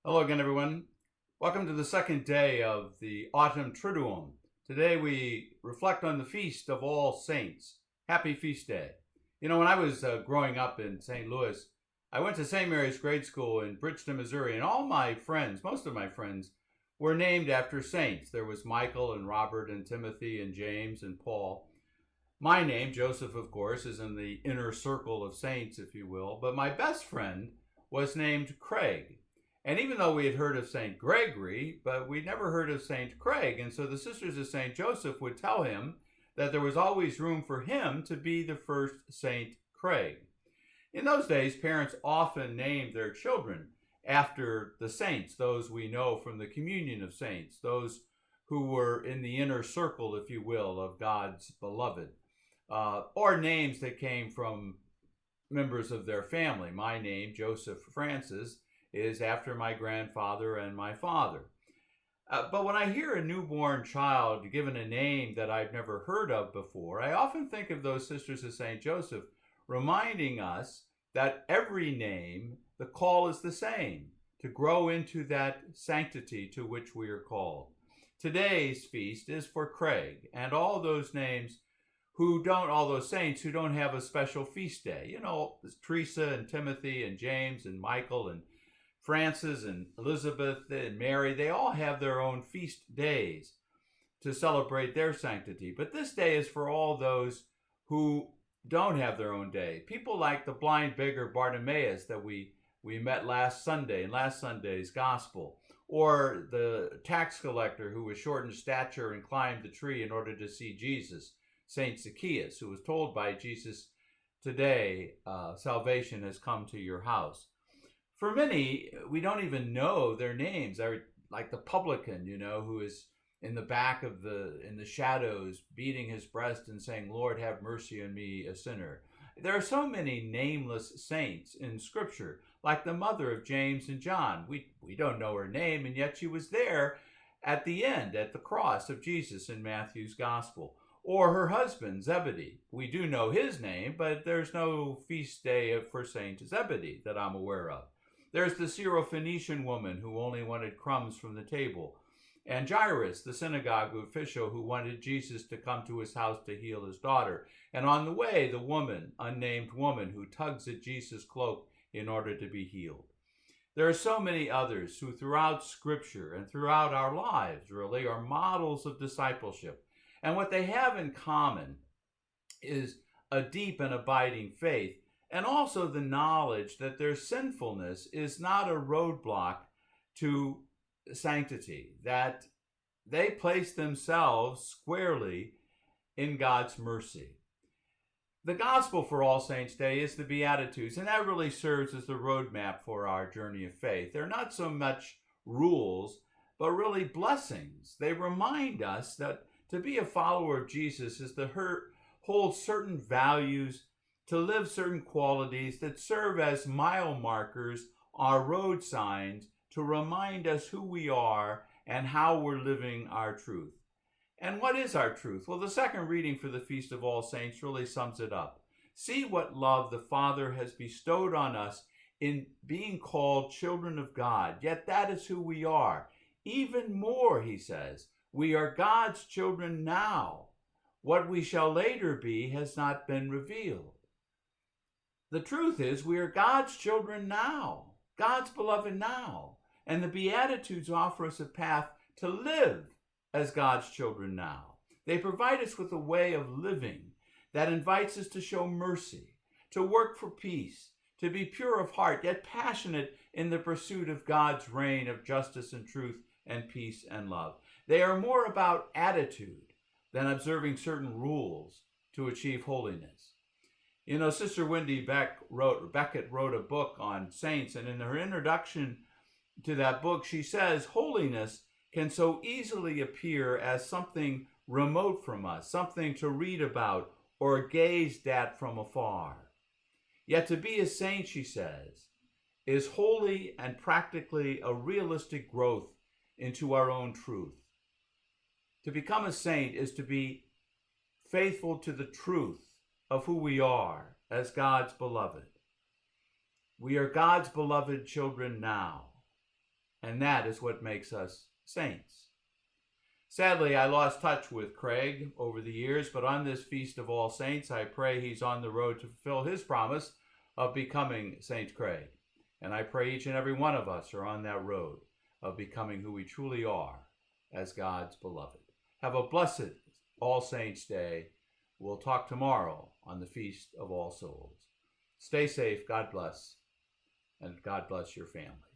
Hello again, everyone. Welcome to the second day of the Autumn Triduum. Today we reflect on the Feast of All Saints. Happy Feast Day. You know, when I was growing up in St. Louis, I went to St. Mary's Grade School in Bridgeton, Missouri, and all my friends, most of my friends, were named after saints. There was Michael and Robert and Timothy and James and Paul. My name, Joseph, of course, is in the inner circle of saints, if you will, but my best friend was named Craig. And even though we had heard of St. Gregory, but we'd never heard of St. Craig. And so the Sisters of St. Joseph would tell him that there was always room for him to be the first St. Craig. In those days, parents often named their children after the saints, those we know from the communion of saints, those who were in the inner circle, if you will, of God's beloved, or names that came from members of their family. My name, Joseph Francis, is after my grandfather and my father. But when I hear a newborn child given a name that I've never heard of before, I often think of those Sisters of St. Joseph, reminding us that every name, the call is the same, to grow into that sanctity to which we are called. Today's feast is for Craig and all those names all those saints who don't have a special feast day. You know, Teresa and Timothy and James and Michael and Francis and Elizabeth and Mary, they all have their own feast days to celebrate their sanctity. But this day is for all those who don't have their own day. People like the blind beggar Bartimaeus that we met last Sunday in last Sunday's gospel, or the tax collector who was short in stature and climbed the tree in order to see Jesus, St. Zacchaeus, who was told by Jesus, today salvation has come to your house. For many, we don't even know their names. Like the publican, who is in the back in the shadows, beating his breast and saying, "Lord, have mercy on me, a sinner." There are so many nameless saints in Scripture, like the mother of James and John. We don't know her name, and yet she was there at the end, at the cross of Jesus in Matthew's Gospel. Or her husband, Zebedee. We do know his name, but there's no feast day for Saint Zebedee that I'm aware of. There's the Syrophoenician woman who only wanted crumbs from the table, and Jairus, the synagogue official who wanted Jesus to come to his house to heal his daughter. And on the way, the woman, unnamed woman, who tugs at Jesus' cloak in order to be healed. There are so many others who throughout Scripture and throughout our lives really are models of discipleship. And what they have in common is a deep and abiding faith, and also the knowledge that their sinfulness is not a roadblock to sanctity, that they place themselves squarely in God's mercy. The gospel for All Saints' Day is the Beatitudes, and that really serves as the roadmap for our journey of faith. They're not so much rules, but really blessings. They remind us that to be a follower of Jesus is to hold certain values, to live certain qualities that serve as mile markers, our road signs, to remind us who we are and how we're living our truth. And what is our truth? Well, the second reading for the Feast of All Saints really sums it up. See what love the Father has bestowed on us in being called children of God. Yet that is who we are. Even more, he says, we are God's children now. What we shall later be has not been revealed. The truth is, we are God's children now, God's beloved now. And the Beatitudes offer us a path to live as God's children now. They provide us with a way of living that invites us to show mercy, to work for peace, to be pure of heart, yet passionate in the pursuit of God's reign of justice and truth and peace and love. They are more about attitude than observing certain rules to achieve holiness. You know, Sister Wendy Beckett wrote a book on saints, and in her introduction to that book, she says, holiness can so easily appear as something remote from us, something to read about or gazed at from afar. Yet to be a saint, she says, is wholly and practically a realistic growth into our own truth. To become a saint is to be faithful to the truth of who we are as God's beloved. We are God's beloved children now. And that is what makes us saints. Sadly, I lost touch with Craig over the years, but on this Feast of All Saints, I pray he's on the road to fulfill his promise of becoming Saint Craig. And I pray each and every one of us are on that road of becoming who we truly are as God's beloved. Have a blessed All Saints Day. We'll talk tomorrow on the Feast of All Souls. Stay safe, God bless, and God bless your family.